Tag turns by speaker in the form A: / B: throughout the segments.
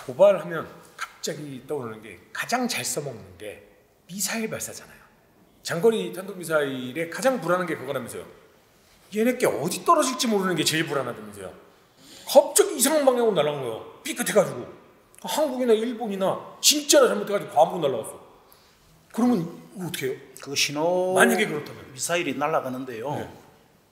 A: 도발하면 갑자기 떠오르는 게 가장 잘 써먹는 게 미사일 발사잖아요. 장거리 탄도미사일에 가장 불안한 게 그거라면서요. 얘네 게 어디 떨어질지 모르는 게 제일 불안하다면서요. 갑자기 이상한 방향으로 날아간 거예요. 삐끗해가지고. 한국이나 일본이나 진짜로 잘못해가지고 과부로 날아갔어. 그러면 이거 어떻게 해요?
B: 그 신호
A: 만약에 그렇다면
B: 미사일이 날아가는데요.
A: 네.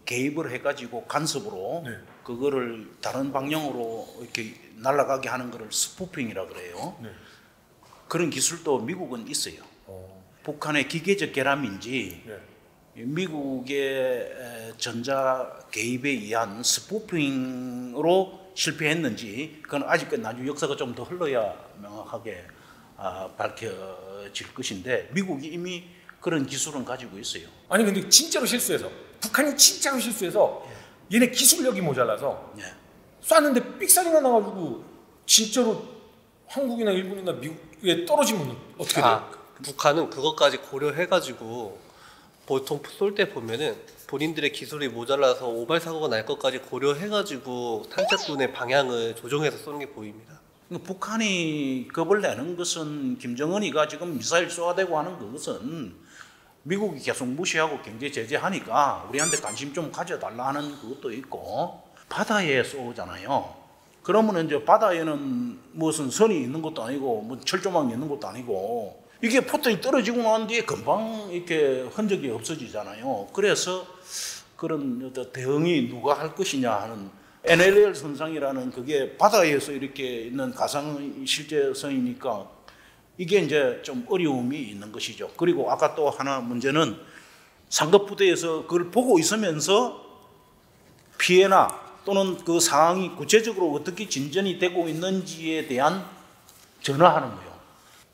B: 개입을 해가지고 간섭으로
A: 네.
B: 그거를 다른 방향으로 이렇게 날아가게 하는 거를 스푸핑이라 그래요.
A: 네.
B: 그런 기술도 미국은 있어요. 북한의 기계적 결함인지
A: 네.
B: 미국의 전자 개입에 의한 스푸핑으로 실패했는지 그건 아직 나중 역사가 좀 더 흘러야 명확하게 밝혀질 것인데 미국이 이미 그런 기술은 가지고 있어요.
A: 아니 근데 진짜로 실수해서 북한이 진짜로 실수해서 얘네 기술력이 모자라서
B: 네.
A: 쐈는데 삑사리가 나가지고 진짜로 한국이나 일본이나 미국에 떨어지면 어떻게 돼요?
C: 북한은 그것까지 고려해가지고 보통 쏠 때 보면은 본인들의 기술이 모자라서 오발 사고가 날 것까지 고려해가지고 탄착군의 방향을 조정해서 쏘는 게 보입니다.
B: 북한이 겁을 내는 것은 김정은이가 지금 미사일 쏘아대고 하는 그것은 미국이 계속 무시하고 경제 제재하니까 우리한테 관심 좀 가져달라 하는 그것도 있고 바다에 쏘잖아요. 그러면 이제 바다에는 무슨 선이 있는 것도 아니고 뭐 철조망이 있는 것도 아니고 이게 포탄이 떨어지고 난 뒤에 금방 이렇게 흔적이 없어지잖아요. 그래서 그런 대응이 누가 할 것이냐 하는 NLL 선상이라는 그게 바다에서 이렇게 있는 가상 실제성이니까 이게 이제 좀 어려움이 있는 것이죠. 그리고 아까 또 하나 문제는 상급 부대에서 그걸 보고 있으면서 피해나 또는 그 상황이 구체적으로 어떻게 진전이 되고 있는지에 대한 전화하는 거예요.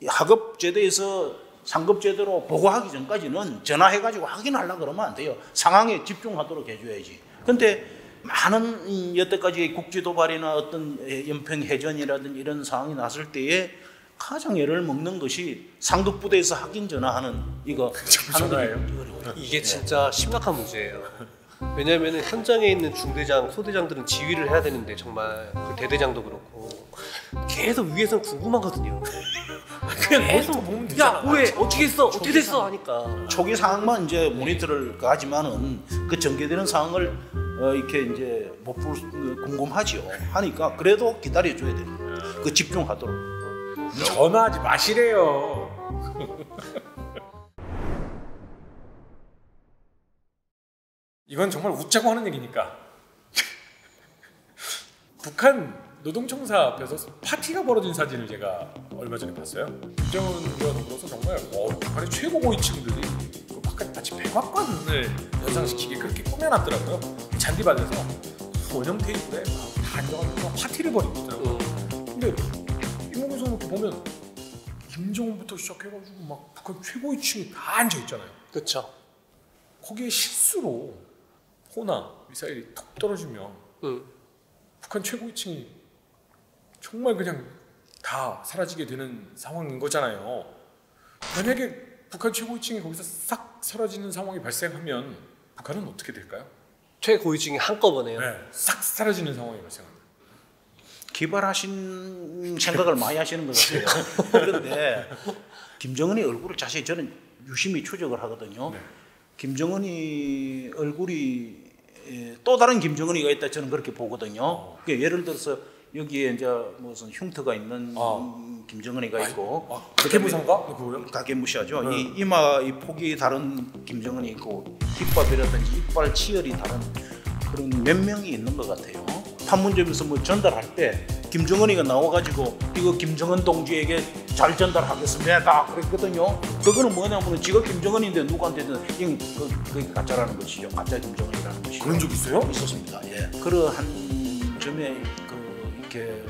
B: 하급 제대에서 상급 제대로 보고하기 전까지는 전화해가지고 확인하려고 그러면 안 돼요. 상황에 집중하도록 해줘야지. 근데 많은 여태까지 국지 도발이나 어떤 연평 해전이라든지 이런 상황이 났을 때에 가장 애를 먹는 것이 상급 부대에서 확인 전화하는 이거 하는
A: 전화예요?
C: 이게 진짜 심각한 문제예요. 왜냐하면 현장에 있는 중대장, 소대장들은 지휘를 해야 되는데 정말 그 대대장도 그렇고 계속 위에서는 궁금하거든요.
A: 그냥
C: 계속
A: 보면
C: 야
A: 되잖아.
C: 뭐해 어떻게 했어 어떻게 됐어 하니까
B: 초기 상황만 이제 모니터를 하지만은 그 전개되는 상황을 이렇게 이제 못 볼 궁금하죠. 하니까 그래도 기다려줘야 돼요. 그 집중하도록.
A: 전화하지 마시래요. 이건 정말 웃자고 하는 얘기니까 북한 노동청사 앞에서 파티가 벌어진 사진을 제가 얼마 전에 봤어요. 김정은과 더불어서 정말 북한의 최고 고위층들이 그 바깥 마치 백악관을 연상시키게 그렇게 꾸며놨더라고요. 잔디밭에서 원형 테이블에 다 앉아가지고 파티를 벌이고 있더라고요. 근데 이목에서 이렇게 보면 김정은부터 시작해가지고 막 북한 최고위층이 다 앉아있잖아요.
C: 그렇죠.
A: 거기에 실수로 호나 미사일이 톡 떨어지면 북한 최고위층이 정말 그냥 다 사라지게 되는 상황인 거잖아요. 만약에 북한 최고위층이 거기서 싹 사라지는 상황이 발생하면 북한은 어떻게 될까요?
C: 최고위층이 한꺼번에요.
A: 네, 싹 사라지는 상황이 발생합니다.
B: 기발하신 생각을 많이 하시는 것 같아요. 그런데 김정은이 얼굴을 자세히 저는 유심히 추적을 하거든요.
A: 네.
B: 김정은이 얼굴이 또 다른 김정은이가 있다 저는 그렇게 보거든요. 예를 들어서 여기에 이제 무슨 흉터가 있는 김정은이가 있고
A: 가계부상가? 그거요?
B: 가계무시하죠. 이 이마 이 폭이 다른 김정은이 있고 깃밥이라든지 이빨 치열이 다른 그런 몇 명이 있는 것 같아요. 판문점에서 뭐 전달할 때 김정은이가 나와가지고 이거 김정은 동지에게 잘 전달하겠습니다 그랬거든요. 그거는 뭐냐면 지가 김정은인데 누구한테든 그게 가짜라는 것이죠. 가짜 김정은이라는 것이죠.
A: 그런 적 있어요?
B: 있었습니다. 예. 그러한 점에 이렇게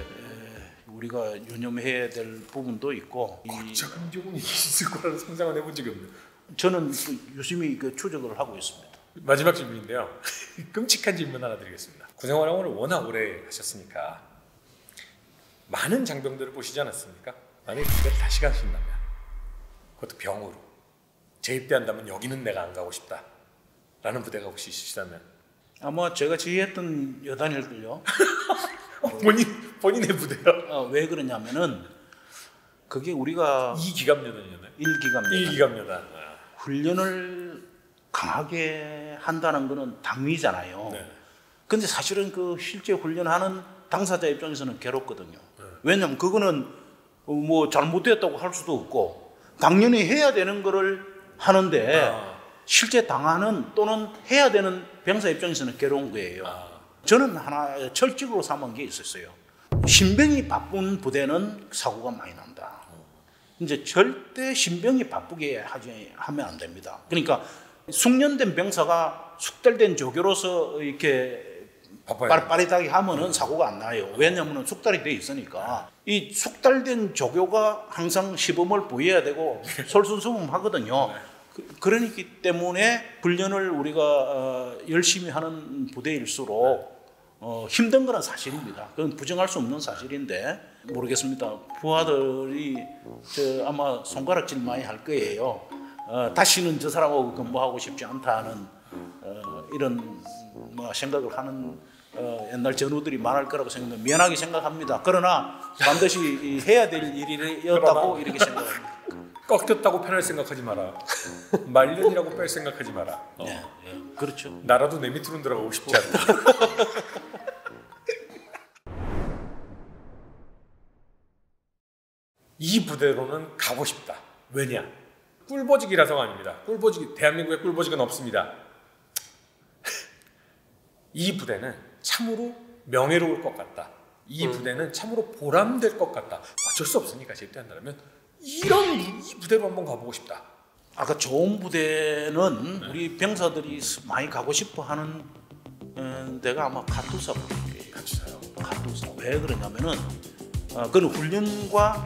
B: 우리가 유념해야 될 부분도 있고.
A: 가짜 김정은이 있을 거라는 상상은 해본 적이 없네요.
B: 저는 유심히 추적을 하고 있습니다.
A: 마지막 질문인데요. 끔찍한 질문 하나 드리겠습니다. 군생활을 워낙 오래 하셨으니까 많은 장병들을 보시지 않았습니까? 만약에 그때 다시 가신다면 그것도 병으로 재입대한다면 여기는 내가 안 가고 싶다 라는 부대가 혹시 있으시다면
B: 아마 제가 지휘했던 여단일들요.
A: 본인의 부대요?
B: 왜 그러냐면은 그게 우리가
A: 2기갑여단이었나요?
B: 1기갑
A: 1기갑여단.
B: 훈련을 강하게 한다는 거는 당위잖아요.
A: 네.
B: 근데 사실은 그 실제 훈련하는 당사자 입장에서는 괴롭거든요. 왜냐면 그거는 뭐 잘못됐다고 할 수도 없고 당연히 해야 되는 거를 하는데 실제 당하는 또는 해야 되는 병사 입장에서는 괴로운 거예요. 저는 하나 철칙으로 삼은 게 있었어요. 신병이 바쁜 부대는 사고가 많이 난다. 이제 절대 신병이 바쁘게 하면 안 됩니다. 그러니까 숙련된 병사가 숙달된 조교로서 이렇게 빠릿빠릿하게 하면은 사고가 안 나요. 왜냐하면 숙달이 돼 있으니까. 이 숙달된 조교가 항상 시범을 보여야 되고 솔선수범하거든요. 그러기 때문에 훈련을 우리가 열심히 하는 부대일수록 힘든 건 사실입니다. 그건 부정할 수 없는 사실인데 모르겠습니다. 부하들이 아마 손가락질 많이 할 거예요. 다시는 저 사람하고 근무하고 싶지 않다는 이런 생각을 하는 옛날 전우들이 많을 거라고 생각합니다. 미안하게 생각합니다. 그러나 반드시 해야 될 일이었다고 이렇게 생각합니다.
A: 꺾였다고 편할 생각하지 마라. 말년이라고 뺄 생각하지 마라.
B: 네, 그렇죠.
A: 나라도 내 밑으로 들어가고 싶지 않다. 이 부대로는 가고 싶다. 왜냐? 꿀보직이라서가 아닙니다. 대한민국에 꿀보직은 없습니다. 이 부대는 참으로 명예로울 것 같다. 이 부대는 참으로 보람될 것 같다. 어쩔 수 없으니까 제대한다면 이 부대로 한번 가보고 싶다.
B: 아까 좋은 부대는 우리 병사들이 많이 가고 싶어 하는 데가 아마 카투사 부대예요. 카투사. 왜 그러냐면은 그런 훈련과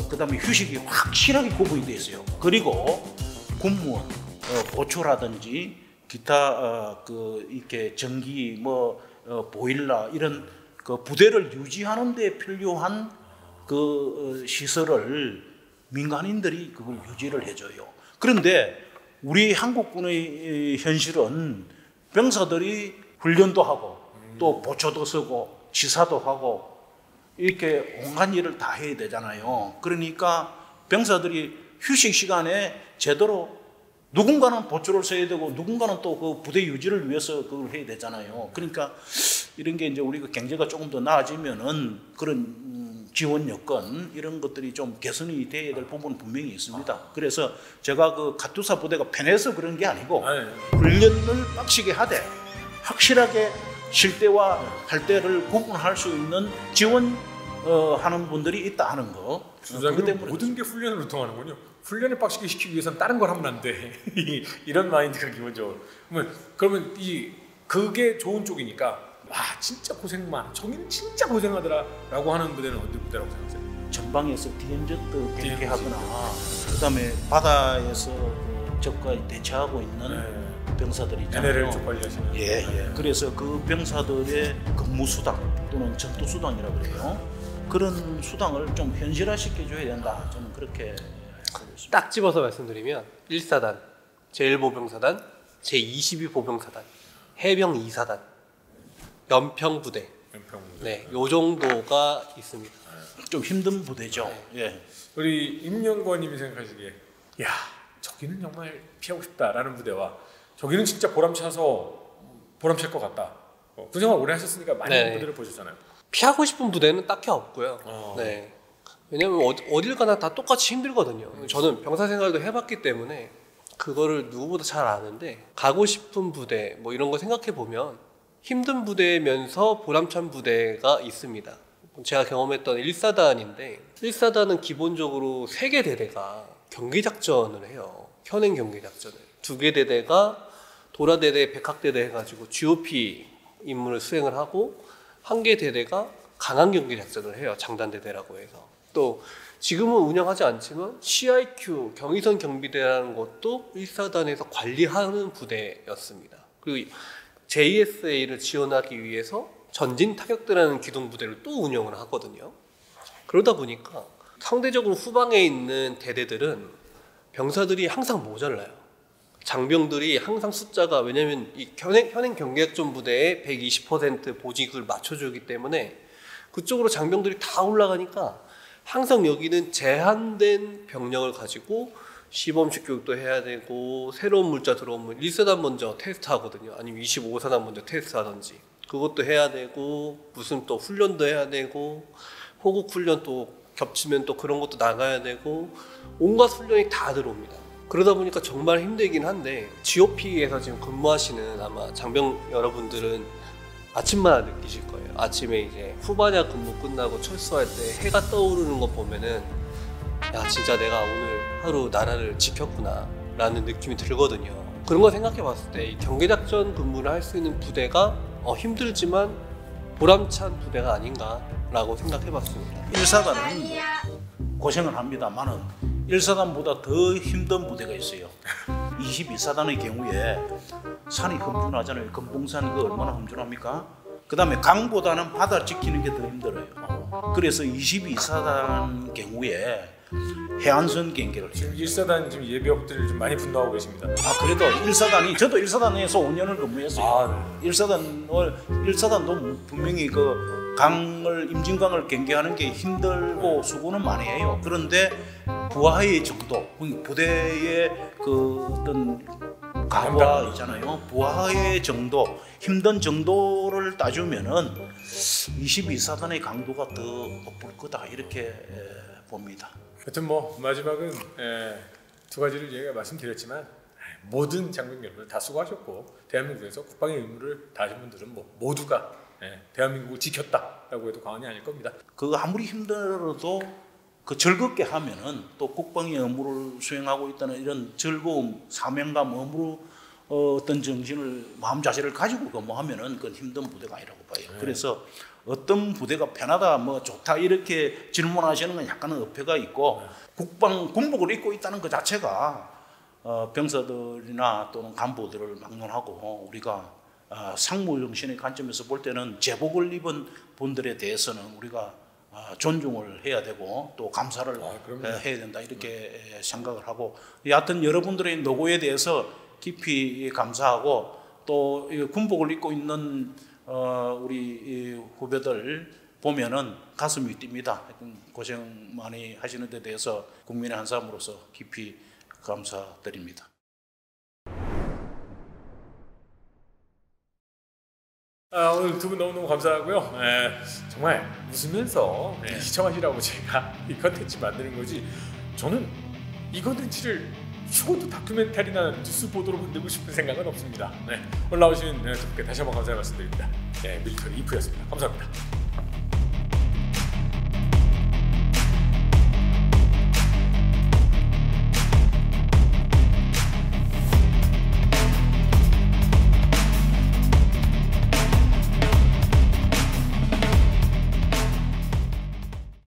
B: 그다음에 휴식이 확실하게 구분이 돼 있어요. 그리고 군무원, 보초라든지 기타 이렇게 전기 보일러 이런 그 부대를 유지하는 데 필요한 그 시설을 민간인들이 그걸 유지를 해줘요. 그런데 우리 한국군의 현실은 병사들이 훈련도 하고 또 보초도 서고 지사도 하고 이렇게 온갖 일을 다 해야 되잖아요. 그러니까 병사들이 휴식 시간에 제대로 누군가는 보초를 써야 되고 누군가는 또 그 부대 유지를 위해서 그걸 해야 되잖아요. 그러니까 이런 게 이제 우리가 경제가 조금 더 나아지면은 그런 지원 여건 이런 것들이 좀 개선이 돼야 될 부분은 분명히 있습니다. 그래서 제가 그 카투사 부대가 편해서 그런 게 아니고 훈련을 빡시게 하되 확실하게 쉴 때와 할 때를 구분할 수 있는 지원 하는 분들이 있다 하는 거.
A: 그것 때문에 모든 게 훈련으로 통하는군요. 훈련을 빡시게 시키기 위해서는 다른 걸 하면 안 돼. 이런 마인드가 기본적으로. 그러면 그게 좋은 쪽이니까 와 진짜 고생 많아. 저기는 진짜 고생하더라라고 하는 부대는 어디 부대라고 생각하세요?
B: 전방에서 디엠제트 대피하거나 그다음에 바다에서 그 적과 대처하고 있는 병사들이 있잖아요.
A: NLL 쪽 관리하시는.
B: 예. 그래서 그 병사들의 근무 수당 또는 전투 수당이라고 그래요. 그런 수당을 좀 현실화시켜줘야 된다. 저는 그렇게
C: 딱 집어서 말씀드리면 1사단, 제1보병사단, 제22보병사단, 해병 2사단, 연평부대. 네, 요 정도가 있습니다.
B: 좀 힘든 부대죠. 예.
A: 우리 임영권님이 생각하시기에 야 저기는 정말 피하고 싶다라는 부대와 저기는 진짜 보람찰 것 같다. 그 생활 오래 하셨으니까 많은 부대를 보셨잖아요.
C: 피하고 싶은 부대는 딱히 없고요. 네. 왜냐면 어딜 가나 다 똑같이 힘들거든요. 저는 병사 생활도 해봤기 때문에 그거를 누구보다 잘 아는데 가고 싶은 부대 뭐 이런 거 생각해 보면 힘든 부대면서 보람찬 부대가 있습니다. 제가 경험했던 1사단인데 1사단은 기본적으로 3개 대대가 경기작전을 해요. 현행 경기작전을. 2개 대대가 도라대대, 백학대대 해가지고 GOP 임무를 수행을 하고 1개 대대가 강한 경기작전을 해요. 장단대대라고 해서. 또 지금은 운영하지 않지만 CIQ 경의선 경비대라는 것도 1사단에서 관리하는 부대였습니다. 그리고 JSA를 지원하기 위해서 전진 타격대라는 기동부대를 또 운영을 하거든요. 그러다 보니까 상대적으로 후방에 있는 대대들은 병사들이 항상 모자라요. 장병들이 항상 숫자가 왜냐하면 이 현행 경계작전 부대의 120% 보직을 맞춰주기 때문에 그쪽으로 장병들이 다 올라가니까 항상 여기는 제한된 병력을 가지고 시범식 교육도 해야 되고 새로운 물자 들어오면 1사단 먼저 테스트 하거든요. 아니면 25사단 먼저 테스트 하든지 그것도 해야 되고 무슨 또 훈련도 해야 되고 호국 훈련 또 겹치면 또 그런 것도 나가야 되고 온갖 훈련이 다 들어옵니다. 그러다 보니까 정말 힘들긴 한데 GOP에서 지금 근무하시는 아마 장병 여러분들은 아침마다 느끼실 거예요. 아침에 이제 후반야 근무 끝나고 철수할 때 해가 떠오르는 거 보면은 야 진짜 내가 오늘 하루 나라를 지켰구나 라는 느낌이 들거든요. 그런 거 생각해 봤을 때 이 경계작전 근무를 할 수 있는 부대가 힘들지만 보람찬 부대가 아닌가 라고 생각해 봤습니다.
B: 1사단은 고생을 합니다만은 1사단보다 더 힘든 부대가 있어요. 22사단의 경우에 산이 험준하잖아요. 금봉산 그 얼마나 험준합니까? 그 다음에 강보다는 바다 지키는 게 더 힘들어요. 그래서 22사단 경우에 해안선 경계를
A: 지금 1사단 지금 예비역들을 좀 많이 분노하고 계십니다.
B: 그래도 1사단이 저도 1사단에서 5년을 근무했어요.
A: 네.
B: 1사단도 분명히 그 강을 임진강을 경계하는 게 힘들고 수고는 많이 해요. 그런데 부하의 정도, 부대의 그 어떤 가부하 있잖아요. 부하의 정도, 힘든 정도를 따지면은 22사단의 강도가 더 높을 거다 이렇게 봅니다.
A: 하여튼 뭐 마지막은 두 가지를 제가 말씀드렸지만 모든 장병 여러분 다 수고하셨고 대한민국에서 국방의 의무를 다하신 분들은 뭐 모두가 대한민국을 지켰다라고 해도 과언이 아닐 겁니다.
B: 그 아무리 힘들어도 그 즐겁게 하면은 또 국방의 의무를 수행하고 있다는 이런 즐거움, 사명감, 의무 어떤 정신을 마음 자세를 가지고 근무하면은 그건 힘든 부대가 아니라고 봐요. 그래서 어떤 부대가 편하다, 뭐 좋다 이렇게 질문하시는 건 약간은 어폐가 있고 국방 군복을 입고 있다는 그 자체가 병사들이나 또는 간부들을 막론하고 우리가 상무 정신의 관점에서 볼 때는 제복을 입은 분들에 대해서는 우리가 존중을 해야 되고 또 감사를 해야 된다 이렇게 생각을 하고 여하튼 여러분들의 노고에 대해서 깊이 감사하고 또 군복을 입고 있는 우리 후배들 보면은 가슴이 뜁니다. 고생 많이 하시는 데 대해서 국민의 한 사람으로서 깊이 감사드립니다.
A: 오늘 두 분 너무너무 감사하고요. 정말 웃으면서 시청하시라고 제가 이 컨텐츠 만드는 거지 저는 이 컨텐츠를 죽어도 다큐멘터리나 뉴스 보도로 만들고 싶은 생각은 없습니다. 올라오신 두 분께 다시 한번 감사의 말씀드립니다. 밀리터리 이프였습니다. 감사합니다.